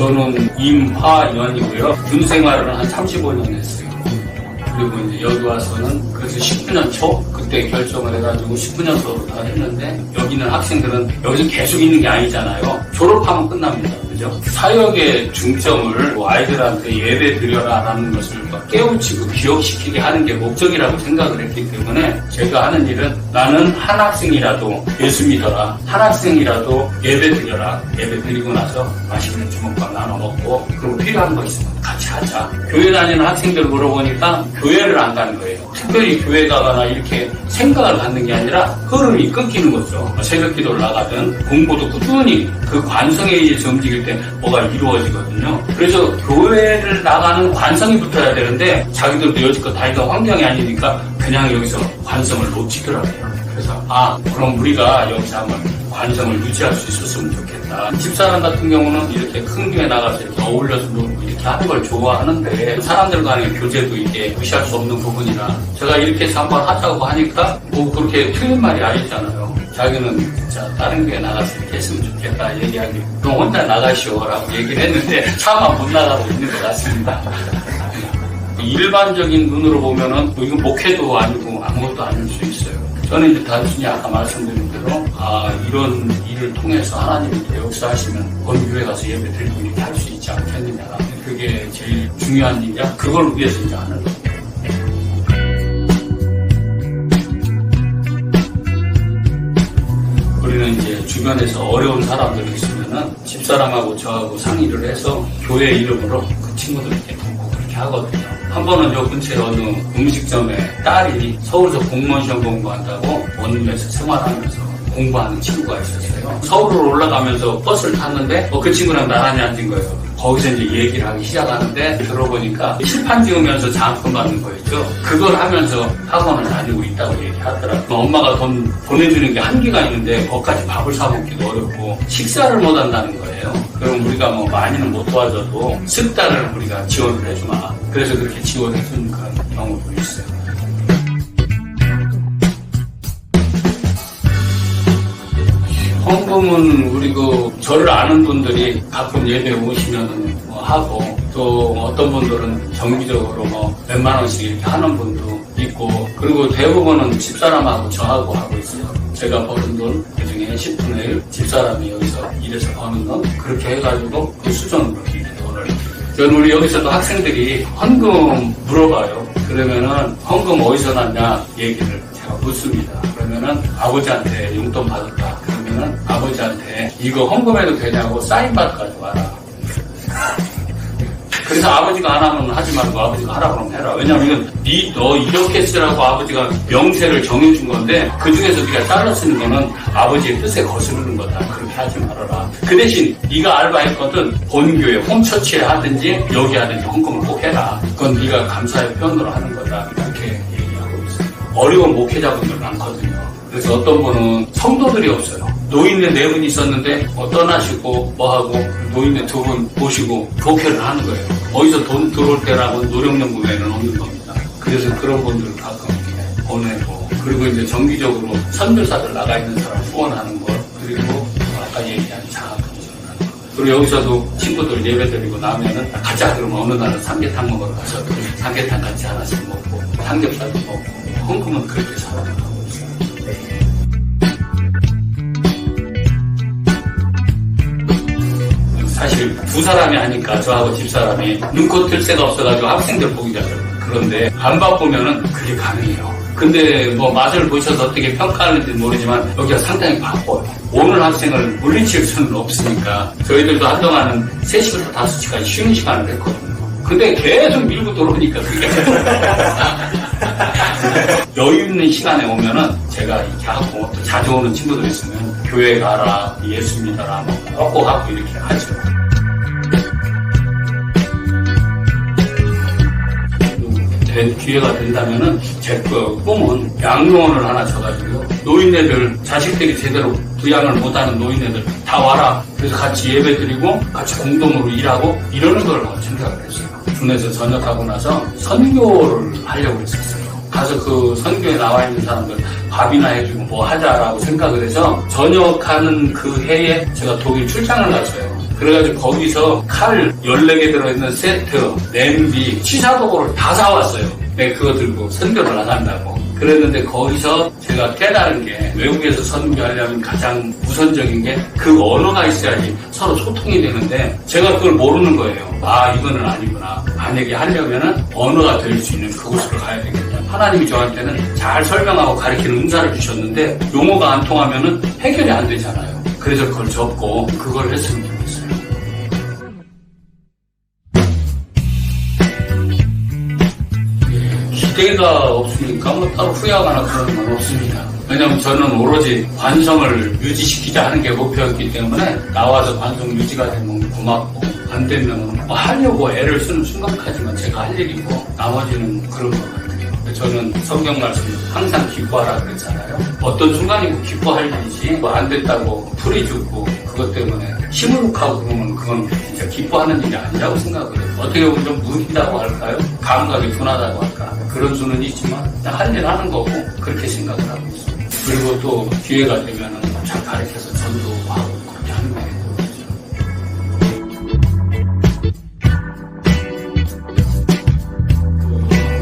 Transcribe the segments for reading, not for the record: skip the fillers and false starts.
저는 임화연이고요. 군 생활을 한 35년 했어요. 그리고 이제 여기 와서는 그래서 19년 초 그때 결정을 해가지고 19년 도로 다 했는데, 여기는 학생들은 여기서 계속 있는 게 아니잖아요. 졸업하면 끝납니다. 그죠? 사역의 중점을 아이들한테 예배 드려라라는 것을 깨우치고 기억시키게 하는 게 목적이라고 생각을 했기 때문에, 제가 하는 일은 나는 한 학생이라도 예수 믿어라, 한 학생이라도 예배 드려라, 예배 드리고 나서 맛있는 주먹밥 나눠 먹고, 그리고 필요한 거 있으면 같이 하자. 교회 다니는 학생들 물어보니까 교회를 안 가는 거예요. 특별히 교회 가거나 이렇게 생각을 갖는 게 아니라 흐름이 끊기는 거죠. 새벽 기도를 나가든 공부도 꾸준히 그 관성에 의해서 움직일 때 뭐가 이루어지거든요. 그래서 교회를 나가는 관성이 붙어야 되는데, 자기들도 여지껏 다니던 환경이 아니니까 그냥 여기서 관성을 놓치더라고요. 그래서 그럼 우리가 여기서 한번 관성을 유지할 수 있었으면 좋겠다. 집사람 같은 경우는 이렇게 큰 교회 나가서 이렇게 어울려서 놀고 이렇게 하는 걸 좋아하는데, 사람들 간의 교제도 이게 무시할 수 없는 부분이라 제가 이렇게 해서 한번 하자고 하니까 뭐 그렇게 틀린 말이 아니잖아요. 자기는 진짜 다른 교회 나가서 이렇게 했으면 좋겠다 얘기하기, 그럼 혼자 나가시오라고 얘기를 했는데 차마 못 나가고 있는 것 같습니다. 일반적인 눈으로 보면은 이거 목회도 아니고 아무것도 아닐 수 있어요. 저는 이제 단순히 아까 말씀드린 대로 이런 일을 통해서 하나님이 역사하시면 어느 교회 가서 예배 드리고 이렇게 할 수 있지 않겠느냐, 그게 제일 중요한 일이야. 그걸 위해서 이제 하는 거예요. 우리는 이제 주변에서 어려운 사람들이 있으면은 집사람하고 저하고 상의를 해서 교회 이름으로 그 친구들에게 돕고 그렇게 하거든요. 한 번은 요 근처에 어느 음식점에 딸이 서울에서 공무원 시험 공부한다고 원룸에서 생활하면서 공부하는 친구가 있었어요. 서울로 올라가면서 버스를 탔는데 그 친구랑 나란히 앉은 거예요. 거기서 이제 얘기를 하기 시작하는데, 들어보니까 칠판 지으면서 장학금 받는 거였죠. 그걸 하면서 학원을 다니고 있다고 얘기하더라고요. 엄마가 돈 보내주는 게 한계가 있는데 거기까지 밥을 사 먹기도 어렵고 식사를 못 한다는 거예요. 그럼 우리가 뭐 많이는 못 도와줘도 석 달을 우리가 지원을 해주마. 그래서 그렇게 지원해준 그런 경우도 있어요. 헌금은 우리 저를 아는 분들이 가끔 예배 오시면 하고, 또 어떤 분들은 정기적으로 몇만 원씩 이렇게 하는 분도 있고, 그리고 대부분은 집사람하고 저하고 하고 있어요. 제가 버는 돈 그중에 10분의 1, 집사람이 여기서 일해서 버는 돈, 그렇게 해가지고 그 수준으로 이렇게 돈을. 저는 우리 여기서도 학생들이 헌금 물어봐요. 그러면은 헌금 어디서 났냐 얘기를 제가 묻습니다. 그러면은 아버지한테 용돈 받았다. 그러면은 아버지한테 이거 헌금해도 되냐고 사인받아 가지고 와라. 그래서 아버지가 안 하면 하지 말고 아버지가 하라고 하면 해라. 왜냐면 너 이렇게 쓰라고 아버지가 명세를 정해준 건데, 그 중에서 네가 잘라 쓰는 거는 아버지의 뜻에 거스르는 거다. 그렇게 하지 말아라. 그 대신 네가 알바했거든 본교회 홈처치에 하든지 여기 하든지 헌금을 꼭 해라. 그건 네가 감사의 표현으로 하는 거다. 이렇게 얘기하고 있어요. 어려운 목회자분들 많거든요. 그래서 어떤 분은 성도들이 없어요. 노인네 4분 있었는데 떠나시고 뭐하고 노인네 2분 모시고 목회를 하는 거예요. 어디서 돈 들어올 때라고 노령연금 외에는 없는 겁니다. 그래서 그런 분들을 가끔 이렇게 보내고, 그리고 이제 정기적으로 선교사들 나가 있는 사람 후원하는 거, 그리고 아까 얘기한 장학금 지원하는 거. 그리고 여기서도 친구들 예배드리고 나면은 가자 그러면 어느 날은 삼계탕 먹으러 가서 삼계탕 같이 하나씩 먹고 삼겹살도 먹고, 헌금은 그렇게 살아가고 있어요. 사실 두 사람이 하니까 저하고 집사람이 눈코 뜰 새가 없어가지고 학생들 보기가 어려워요. 그런데 안 바쁘면은 그게 가능해요. 근데 맛을 보셔서 어떻게 평가하는지 모르지만 여기가 상당히 바빠요. 오늘 학생을 물리칠 수는 없으니까 저희들도 한동안은 3시부터 5시까지 쉬는 시간을 했거든요. 근데 계속 밀고 들어오니까 그게 여유 있는 시간에 오면은 제가 이렇게 하고, 또 자주 오는 친구들 있으면 교회 가라, 예수 믿어라, 꼭 하고 이렇게 하죠. 된 기회가 된다면은 제 꿈은 양로원을 하나 줘가지고 노인네들, 자식들이 제대로 부양을 못하는 노인네들 다 와라. 그래서 같이 예배드리고 같이 공동으로 일하고 이러는 걸 생각을 했어요. 군에서 전역하고 나서 선교를 하려고 했었어요. 가서 그 선교에 나와 있는 사람들 밥이나 해주고 뭐 하자라고 생각을 해서, 전역하는 그 해에 제가 독일 출장을 갔어요. 그래가지고 거기서 칼 14개 들어있는 세트, 냄비, 취사도구를 다 사왔어요. 내가 그거 들고 선교를 나간다고. 그랬는데 거기서 제가 깨달은 게 외국에서 선교하려면 가장 우선적인 게 그 언어가 있어야지 서로 소통이 되는데 제가 그걸 모르는 거예요. 아, 이거는 아니구나. 만약에 하려면은 언어가 될 수 있는 그곳으로 가야 되겠다. 하나님이 저한테는 잘 설명하고 가르치는 은사를 주셨는데 용어가 안 통하면은 해결이 안 되잖아요. 그래서 그걸 접고 그걸 했으면 좋겠어요. 기대가 없으니까 뭐 따로 후회하거나 그런 건 없습니다. 왜냐면 저는 오로지 관성을 유지시키자 하는 게 목표였기 때문에 나와서 관성 유지가 되면 고맙고 안 되면 뭐 하려고 애를 쓰는 순간까지만 제가 할 일이고 나머지는 그런 것 같아요. 저는 성경 말씀 항상 기뻐하라 그랬잖아요. 어떤 순간이고 기뻐할 일이지 뭐 안 됐다고 풀이 죽고 그것 때문에 시무룩하고 그러면 그건 진짜 기뻐하는 일이 아니라고 생각을 해요. 어떻게 보면 좀 무기다고 할까요? 감각이 둔하다고 할까? 그런 수는 있지만 그냥 할 일 하는 거고 그렇게 생각을 하고 있습니다. 그리고 또 기회가 되면 잘 가르쳐서 전도하고 그렇게 하는 거예요.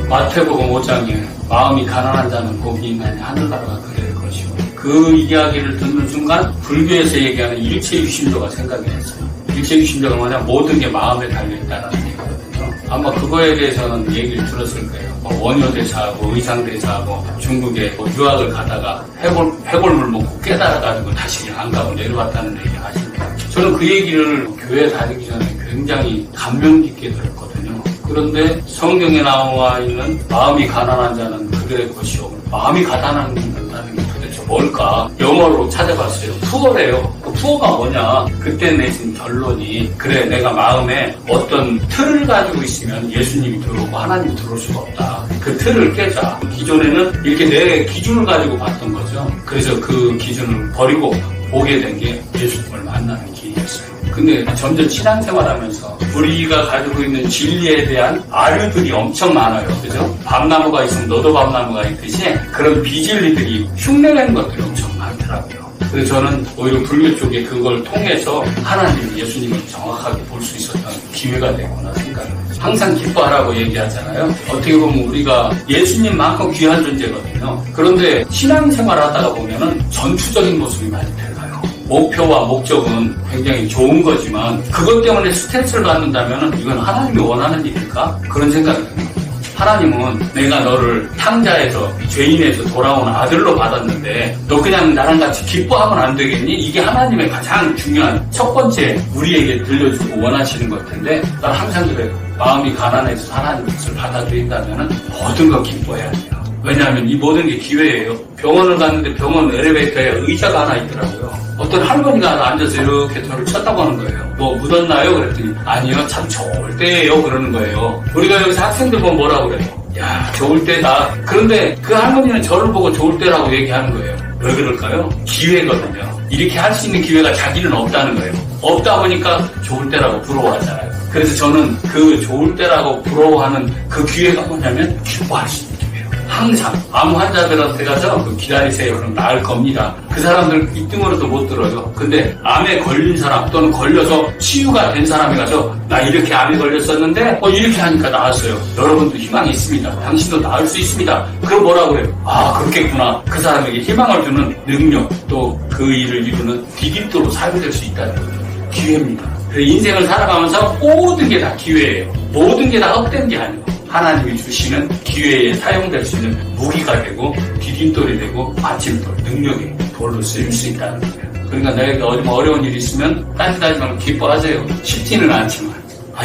마태복음 5장에 마음이 가난한 자는 복이 있나니 하늘나라가 그될 것이고 그 이야기를 듣는 순간 불교에서 얘기하는 일체유심도가 생각이 났어요. 일체유심도가 뭐냐 모든 게 마음에 달려있다는 얘기거든요. 아마 그거에 대해서는 얘기를 들었을 거예요. 원효대사하고 의상대사하고 중국에 유학을 가다가 해골물 먹고 깨달아가지고 다시 안 가고 내려왔다는 얘기 하십니다. 저는 그 얘기를 교회 다니기 전에 굉장히 감명 깊게 들었거든요. 그런데 성경에 나와 있는 마음이 가난한 자는 그들의 것이요. 마음이 가난한 자는 게 도대체 뭘까? 영어로 찾아봤어요. 푸어래요. 그 푸어가 뭐냐? 그때 내신 결론이 그래 내가 마음에 어떤 틀을 가지고 있으면 예수님이 들어오고 하나님이 들어올 수가 없다. 그 틀을 깨자. 기존에는 이렇게 내 기준을 가지고 봤던 거죠. 그래서 그 기준을 버리고 보게 된 게 예수님을 만나는 길이었어요. 근데 점점 신앙생활하면서 우리가 가지고 있는 진리에 대한 아류들이 엄청 많아요. 그죠? 밤나무가 있으면 너도 밤나무가 있듯이 그런 비진리들이 흉내내는 것들이 엄청 많더라고요. 그래서 저는 오히려 불교 쪽에 그걸 통해서 하나님, 예수님을 정확하게 볼 수 있었던 기회가 되구나 생각을 해요. 항상 기뻐하라고 얘기하잖아요. 어떻게 보면 우리가 예수님만큼 귀한 존재거든요. 그런데 신앙생활 하다가 보면은 전투적인 모습이 많이 들어가요. 목표와 목적은 굉장히 좋은 거지만 그것 때문에 스트레스를 받는다면 이건 하나님이 원하는 일일까? 그런 생각이 듭니다. 하나님은 내가 너를 탕자에서 죄인에서 돌아온 아들로 받았는데 너 그냥 나랑 같이 기뻐하면 안 되겠니? 이게 하나님의 가장 중요한 첫 번째 우리에게 들려주고 원하시는 것 텐데 난 항상 그래요. 마음이 가난해서 하나님 뜻을 받아들인다면 모든 거 기뻐해야 돼요. 왜냐하면 이 모든 게 기회예요. 병원을 갔는데 병원 엘리베이터에 의자가 하나 있더라고요. 어떤 할머니가 앉아서 이렇게 저를 쳤다고 하는 거예요. 뭐 묻었나요? 그랬더니 아니요 참 좋을 때예요 그러는 거예요. 우리가 여기서 학생들 보면 뭐라고 그래요? 야 좋을 때다. 그런데 그 할머니는 저를 보고 좋을 때라고 얘기하는 거예요. 왜 그럴까요? 기회거든요. 이렇게 할 수 있는 기회가 자기는 없다는 거예요. 없다 보니까 좋을 때라고 부러워하잖아요. 그래서 저는 그 좋을 때라고 부러워하는 그 기회가 뭐냐면 기뻐할 수 있는 기회예요. 항상 암 환자들한테 가서 기다리세요. 그럼 나을 겁니다. 그 사람들 입등으로도 못 들어요. 근데 암에 걸린 사람 또는 걸려서 치유가 된 사람이 가서 나 이렇게 암에 걸렸었는데 이렇게 하니까 나았어요. 여러분도 희망이 있습니다. 당신도 나을 수 있습니다. 그럼 뭐라고 그래요? 아 그렇겠구나. 그 사람에게 희망을 주는 능력 또 그 일을 이루는 디딤돌로 사용될 수 있다는 거죠. 기회입니다. 인생을 살아가면서 모든 게 다 기회예요. 모든 게 다 헛된 게 아니에요. 하나님이 주시는 기회에 사용될 수 있는 무기가 되고 디딤돌이 되고 받침돌, 능력의 돌로 쓰일 수 있다는 거예요. 그러니까 내가 어려운 일이 있으면 딴짓하지 말고 기뻐하세요. 쉽지는 않지만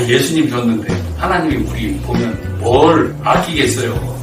예수님 줬는데 하나님이 우리 보면 뭘 아끼겠어요.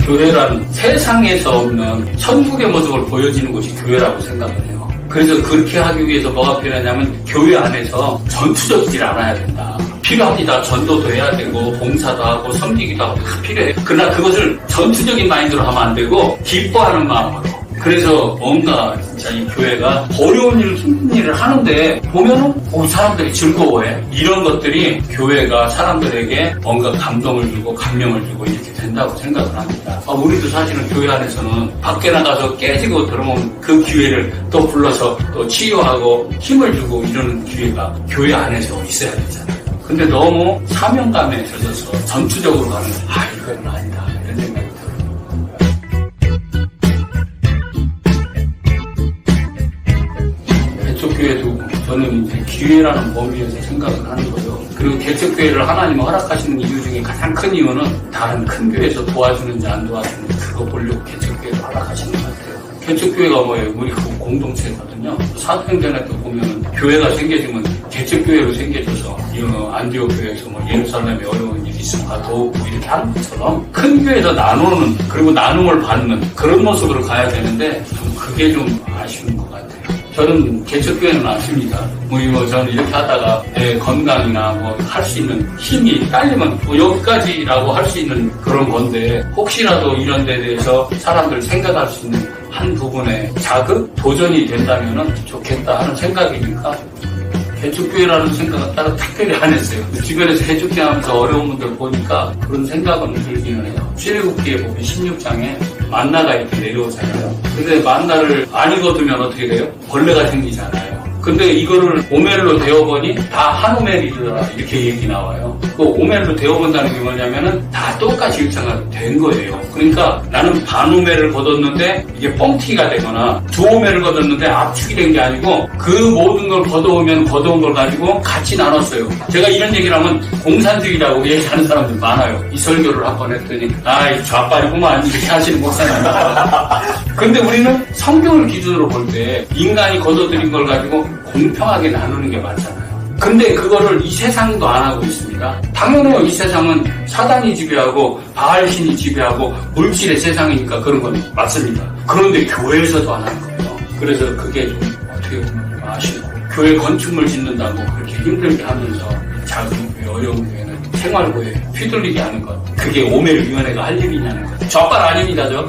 교회란 세상에서 없는 천국의 모습을 보여지는 곳이 교회라고 생각을 해요. 그래서 그렇게 하기 위해서 뭐가 필요하냐면 교회 안에서 전투적이질 않아야 된다. 필요합니다. 전도도 해야 되고 봉사도 하고 섬기기도 하고 다 필요해요. 그러나 그것을 전투적인 마인드로 하면 안 되고 기뻐하는 마음으로 그래서 뭔가 진짜 이 교회가 어려운 일, 힘든 일을 하는데 보면은 사람들이 즐거워해. 이런 것들이 교회가 사람들에게 뭔가 감동을 주고 감명을 주고 이렇게 된다고 생각을 합니다. 우리도 사실은 교회 안에서는 밖에 나가서 깨지고 들어오면 그 기회를 또 불러서 또 치유하고 힘을 주고 이러는 기회가 교회 안에서 있어야 되잖아요. 근데 너무 사명감에 젖어서 전투적으로 가는 이건 아니다 이런 생각이 들어요. 개척교회도 저는 이제 기회라는 범위에서 생각을 하는 거죠. 그리고 개척교회를 하나님이 허락하시는 이유 중에 가장 큰 이유는 다른 큰 교회에서 도와주는지 안 도와주는지 그거 보려고 개척교회를 허락하시는 것 같아요. 개척교회가 뭐예요? 우리 그 공동체거든요. 사도행전에도 보면 교회가 생겨지면 개척교회로 생겨져서 안디옥 교회에서 예루살렘에 어려운 일이 있으면 도우고 이렇게 하는 것처럼 큰 교회에서 나누는 그리고 나눔을 받는 그런 모습으로 가야 되는데 그게 좀 아쉬운 것 같아요. 저는 개척교회는 않습니다. 저는 이렇게 하다가 내 건강이나 할 수 있는 힘이 딸리면 여기까지라고 할 수 있는 그런 건데 혹시라도 이런 데 대해서 사람들 생각할 수 있는 한 부분에 자극, 도전이 된다면 좋겠다 하는 생각이니까 개척교회라는 생각은 따로 특별히 안 했어요. 주변에서 개척교회 하면서 어려운 분들 보니까 그런 생각은 들기는 해요. 출애굽기에 보면 16장에 만나가 이렇게 내려오잖아요. 근데 만나를 안 익어두면 어떻게 돼요? 벌레가 생기잖아요. 근데 이거를 오멜로 데워보니 다 한 오멜이더라 이렇게 얘기 나와요. 그 오멜로 데워본다는 게 뭐냐면은 다 똑같이 일상화가 된 거예요. 그러니까 나는 반 오멜을 걷었는데 이게 뻥튀기가 되거나 두 오멜을 걷었는데 압축이 된 게 아니고 그 모든 걸 걷어오면 걷어온 걸 가지고 같이 나눴어요. 제가 이런 얘기를 하면 공산주의라고 얘기하는 사람들 많아요. 이 설교를 한번 했더니 좌빨이구만 이렇게 하시는 목사님. 근데 우리는 성경을 기준으로 볼 때 인간이 걷어들인 걸 가지고 공평하게 나누는 게 맞잖아요. 근데 그거를 이 세상도 안 하고 있습니다. 당연해요. 이 세상은 사단이 지배하고 바알신이 지배하고 물질의 세상이니까 그런 건 맞습니다. 그런데 교회에서도 안 하는 거예요. 그래서 그게 좀 어떻게 보면 아쉽고 교회 건축물 짓는다고 그렇게 힘들게 하면서 작은 교회, 어려운 교회는 생활고에 휘둘리게 하는 것. 그게 오멜위원회가 할 일이냐는 거죠. 저빨 아닙니다, 저.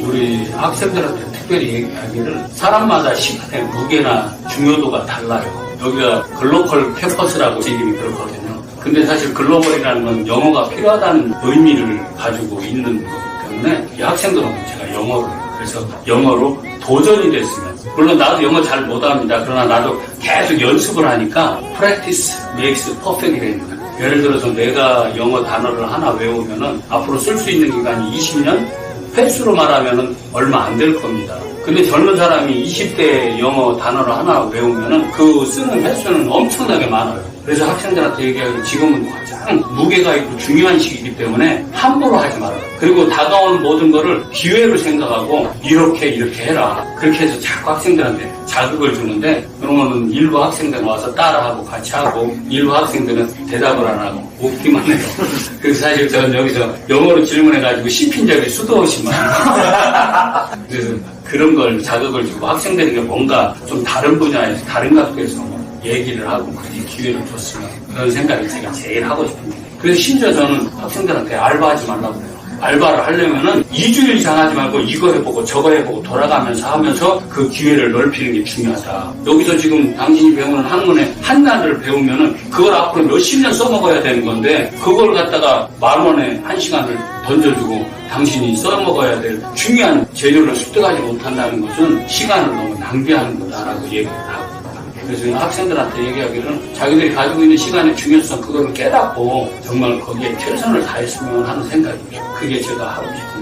우리 학생들한테 특별히 얘기하기를 사람마다 시간의 무게나 중요도가 달라요. 여기가 글로벌 캠퍼스라고 이름이 그렇거든요. 근데 사실 글로벌이라는 건 영어가 필요하다는 의미를 가지고 있는 거기 때문에 이 학생들은 제가 영어를 해요. 그래서 영어로 도전이 됐으면 물론 나도 영어 잘 못합니다. 그러나 나도 계속 연습을 하니까 practice makes perfect이라는 거예요. 예를 들어서 내가 영어 단어를 하나 외우면은 앞으로 쓸 수 있는 기간이 20년? 횟수로 말하면은 얼마 안 될 겁니다. 근데 젊은 사람이 20대 영어 단어를 하나 외우면은 그 쓰는 횟수는 엄청나게 많아요. 그래서 학생들한테 얘기하기로 지금은 가장 무게가 있고 중요한 시기이기 때문에 함부로 하지 말아요. 그리고 다가오는 모든 거를 기회로 생각하고 이렇게 해라. 그렇게 해서 자꾸 학생들한테 자극을 주는데 그러면은 일부 학생들은 와서 따라하고 같이 하고 일부 학생들은 대답을 안 하고 웃기만 해요. 그래서 사실 저는 여기서 영어로 질문해가지고 씹힌 적이 수도 없이 많아요. 그래서 그런 걸 자극을 주고 학생들에게 뭔가 좀 다른 분야에서 다른 각도에서 얘기를 하고 그렇게 기회를 줬으면 그런 생각이 제가 제일 하고 싶은데 그래서 심지어 저는 학생들한테 알바하지 말라고 그래요. 알바를 하려면은 2주일 이상 하지 말고 이거 해보고 저거 해보고 돌아가면서 하면서 그 기회를 넓히는 게 중요하다. 여기서 지금 당신이 배우는 학문의 한 단어를 배우면은 그걸 앞으로 몇십 년 써먹어야 되는 건데 그걸 갖다가 10,000원에 1시간을 던져주고 당신이 써먹어야 될 중요한 재료를 습득하지 못한다는 것은 시간을 너무 낭비하는 거다라고 얘기를 하고 그래서 학생들한테 얘기하기로는 자기들이 가지고 있는 시간의 중요성 그거를 깨닫고 정말 거기에 최선을 다했으면 하는 생각이죠. 그게 제가 하고 싶은